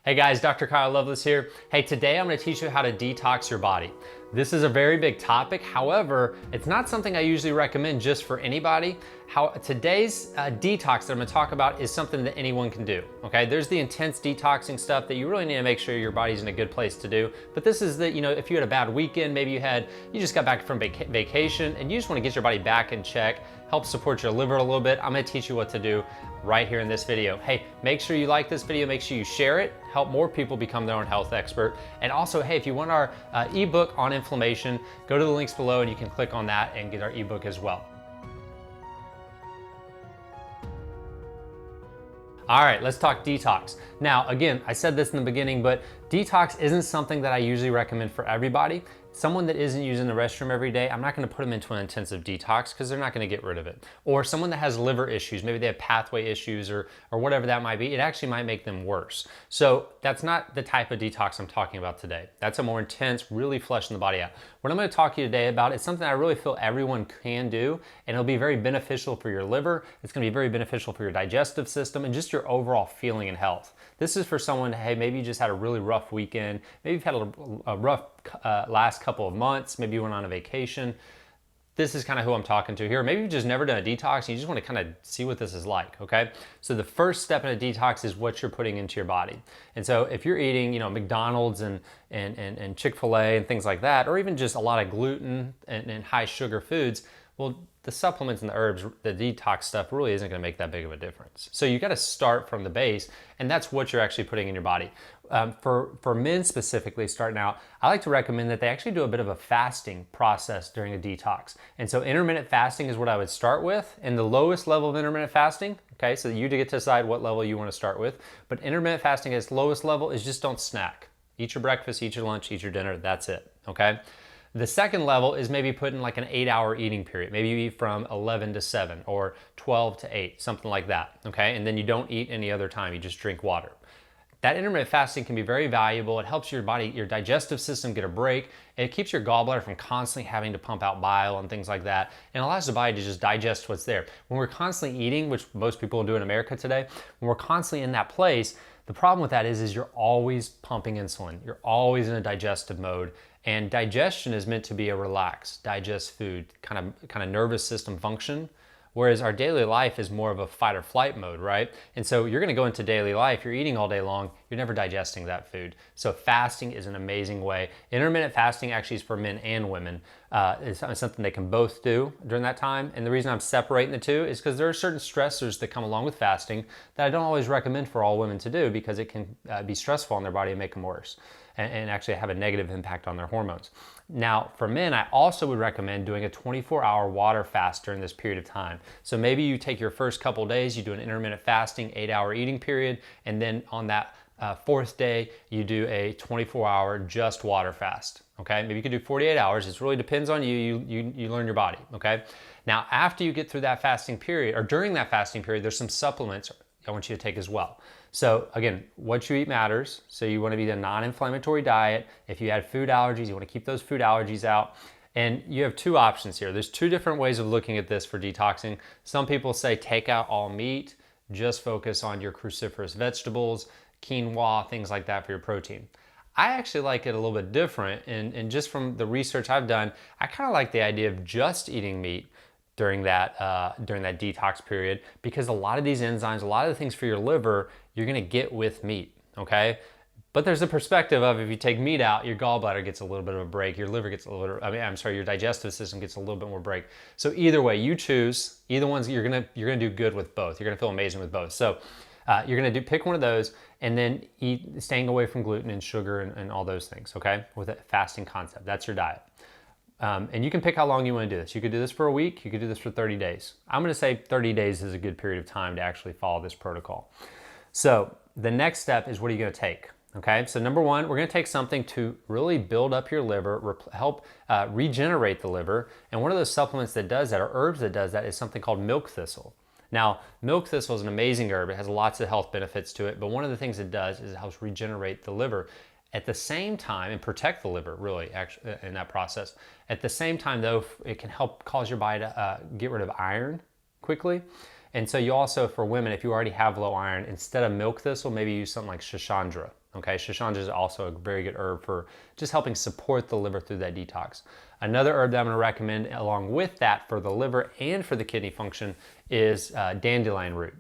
Hey guys, Dr. Kyle Loveless here. Hey, today I'm going to teach you how to detox your body. This is a very big topic. However, it's not something I usually recommend just for anybody. Today's detox that I'm going to talk about is something that anyone can do. Okay, there's the intense detoxing stuff that you really need to make sure your body's in a good place to do. But this is the, if you had a bad weekend, maybe you just got back from vacation and you just want to get your body back in check, help support your liver a little bit. I'm going to teach you what to do right here in this video. Hey, make sure you like this video, make sure you share it, help more people become their own health expert. And also, hey, if you want our ebook on inflammation, go to the links below and you can click on that and get our ebook as well. All right, let's talk detox. Now, again, I said this in the beginning, but detox isn't something that I usually recommend for everybody. Someone that isn't using the restroom every day, I'm not gonna put them into an intensive detox because they're not gonna get rid of it. Or someone that has liver issues, maybe they have pathway issues or whatever that might be, it actually might make them worse. So that's not the type of detox I'm talking about today. That's a more intense, really fleshing the body out. What I'm gonna talk to you today about is something I really feel everyone can do, and it'll be very beneficial for your liver, it's gonna be very beneficial for your digestive system, and just your overall feeling and health. This is for someone, hey, maybe you just had a really rough weekend, maybe you've had a rough last couple of months, maybe you went on a vacation. This is kind of who I'm talking to here. Maybe you've just never done a detox and you just want to kind of see what this is like, okay? So the first step in a detox is what you're putting into your body. And so if you're eating, McDonald's and Chick-fil-A and things like that, or even just a lot of gluten and high sugar foods, well, the supplements and the herbs, the detox stuff really isn't gonna make that big of a difference. So you gotta start from the base, and that's what you're actually putting in your body. For men specifically starting out, I like to recommend that they actually do a bit of a fasting process during a detox. And so intermittent fasting is what I would start with. And the lowest level of intermittent fasting, okay, so you get to decide what level you wanna start with, but intermittent fasting at its lowest level is just don't snack. Eat your breakfast, eat your lunch, eat your dinner, that's it, okay? The second level is maybe putting like an 8-hour eating period. Maybe you eat from 11 to 7 or 12 to 8, something like that, okay? And then you don't eat any other time, you just drink water. That intermittent fasting can be very valuable. It helps your body, your digestive system get a break. It keeps your gallbladder from constantly having to pump out bile and things like that, and allows the body to just digest what's there. When we're constantly eating, which most people do in America today, when we're constantly in that place, the problem with that is you're always pumping insulin. You're always in a digestive mode, and digestion is meant to be a relaxed, digest food, kind of nervous system function. Whereas our daily life is more of a fight or flight mode, right? And so you're gonna go into daily life, you're eating all day long, you're never digesting that food. So fasting is an amazing way. Intermittent fasting actually is for men and women. It's something they can both do during that time. And the reason I'm separating the two is because there are certain stressors that come along with fasting that I don't always recommend for all women to do because it can be stressful on their body and make them worse and actually have a negative impact on their hormones. Now, for men, I also would recommend doing a 24-hour water fast during this period of time. So maybe you take your first couple days, you do an intermittent fasting, 8-hour eating period, and then on that fourth day, you do a 24-hour just water fast, okay? Maybe you could do 48 hours. It really depends on you. You learn your body, okay? Now, after you get through that fasting period, or during that fasting period, there's some supplements I want you to take as well. So again, what you eat matters. So you want to be a non-inflammatory diet. If you had food allergies, you want to keep those food allergies out. And you have two options here. There's two different ways of looking at this for detoxing. Some people say take out all meat, just focus on your cruciferous vegetables, quinoa, things like that for your protein. I actually like it a little bit different, and just from the research I've done, I kind of like the idea of just eating meat during that detox period, because a lot of these enzymes, a lot of the things for your liver, you're gonna get with meat, okay? But there's a perspective of if you take meat out, your gallbladder gets a little bit of a break, your liver gets a little, your digestive system gets a little bit more break. So either way, you choose, either one's, you're gonna do good with both. You're gonna feel amazing with both. So you're gonna pick one of those and then staying away from gluten and sugar and all those things, okay? With a fasting concept, that's your diet. And you can pick how long you want to do this. You could do this for a week, you could do this for 30 days. I'm going to say 30 days is a good period of time to actually follow this protocol. So the next step is, what are you going to take? Okay, so number one, we're going to take something to really build up your liver, help regenerate the liver. And one of those supplements that does that, or herbs that does that, is something called milk thistle. Now, milk thistle is an amazing herb. It has lots of health benefits to it, but one of the things it does is it helps regenerate the liver. At the same time, and protect the liver really actually in that process. At the same time though, it can help cause your body to get rid of iron quickly. And so you also, for women, if you already have low iron, instead of milk thistle, maybe use something like SCHISANDRA. Okay, SCHISANDRA is also a very good herb for just helping support the liver through that detox. Another herb that I'm gonna recommend along with that for the liver and for the kidney function is dandelion root.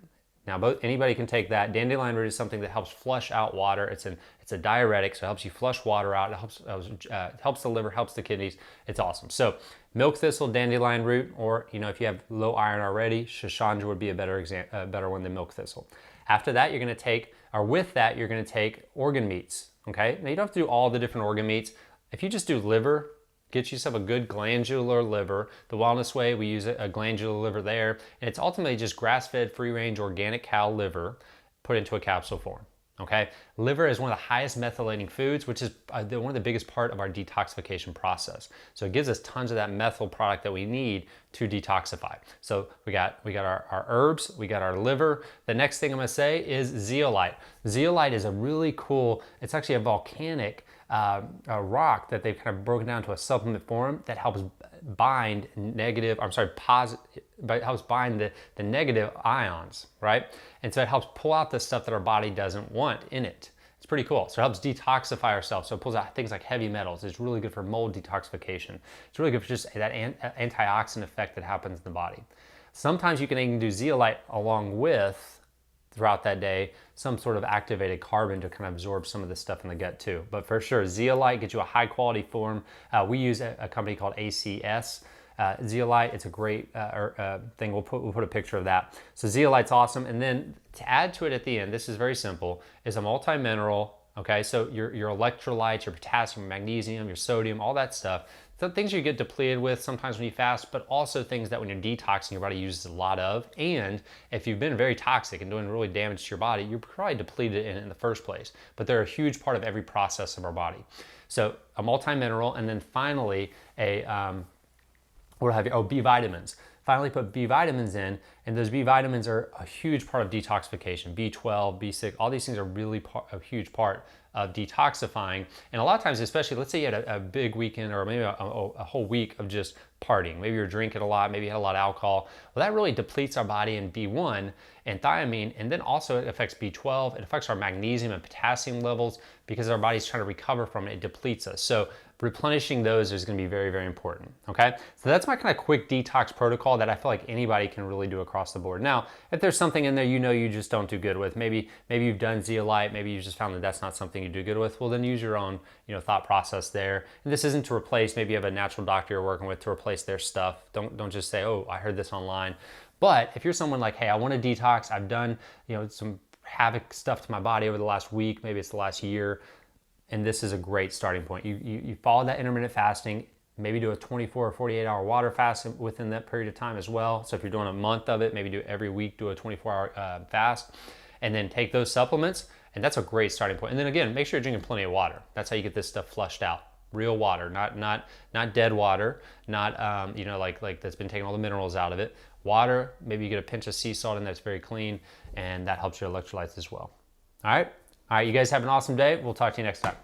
Now, anybody can take that. Dandelion root is something that helps flush out water. It's a diuretic, so it helps you flush water out. It helps the liver, helps the kidneys. It's awesome. So milk thistle, dandelion root, or if you have low iron already, SCHISANDRA would be a better one than milk thistle. After that, you're gonna take, or with that, you're gonna take organ meats, okay? Now, you don't have to do all the different organ meats. If you just do liver, get yourself a good glandular liver. The Wellness Way, we use a glandular liver there, and it's ultimately just grass-fed, free-range, organic cow liver put into a capsule form. Okay, liver is one of the highest methylating foods, which is one of the biggest part of our detoxification process. So it gives us tons of that methyl product that we need to detoxify. So we got our herbs, we got our liver. The next thing I'm gonna say is zeolite. Zeolite is a really cool, it's actually a volcanic a rock that they've kind of broken down to a supplement form that helps bind helps bind the negative ions, right? And so it helps pull out the stuff that our body doesn't want in it. It's pretty cool. So it helps detoxify ourselves. So it pulls out things like heavy metals. It's really good for mold detoxification. It's really good for just that antioxidant effect that happens in the body. Sometimes you can even do zeolite along with, throughout that day, some sort of activated carbon to kind of absorb some of this stuff in the gut too. But for sure, zeolite gets you a high quality form. We use a company called ACS. Zeolite, it's a great thing. We'll put a picture of that. So zeolite's awesome. And then to add to it at the end, this is very simple, is a multi-mineral. Okay, so your electrolytes, your potassium, your magnesium, your sodium, all that stuff. So things you get depleted with sometimes when you fast, but also things that when you're detoxing, your body uses a lot of. And if you've been very toxic and doing really damage to your body, you're probably depleted in it in the first place. But they're a huge part of every process of our body. So a multi-mineral, and then finally B vitamins. Finally put B vitamins in, and those B vitamins are a huge part of detoxification. B12, B6, all these things are really a huge part of detoxifying. And a lot of times, especially, let's say you had a big weekend or maybe a whole week of just partying. Maybe you're drinking a lot, maybe you had a lot of alcohol. Well, that really depletes our body in B1 and thiamine, and then also it affects B12. It affects our magnesium and potassium levels because our body's trying to recover from it. It depletes us. So replenishing those is going to be very, very important. Okay, so that's my kind of quick detox protocol that I feel like anybody can really do across the board. Now, if there's something in there you just don't do good with, maybe you've done zeolite, maybe you just found that that's not something you do good with, well then use your own thought process there. And this isn't to replace, maybe you have a natural doctor you're working with to replace their stuff. Don't just say, oh, I heard this online. But if you're someone like, hey, I want to detox, I've done some havoc stuff to my body over the last week, maybe it's the last year, and this is a great starting point. You follow that intermittent fasting, maybe do a 24 or 48 hour water fast within that period of time as well. So if you're doing a month of it, maybe do every week, do a 24-hour fast, and then take those supplements, and that's a great starting point. And then again, make sure you're drinking plenty of water. That's how you get this stuff flushed out. Real water, not dead water, not like that's been taking all the minerals out of it. Water, maybe you get a pinch of sea salt in that's very clean, and that helps your electrolytes as well. All right, you guys have an awesome day. We'll talk to you next time.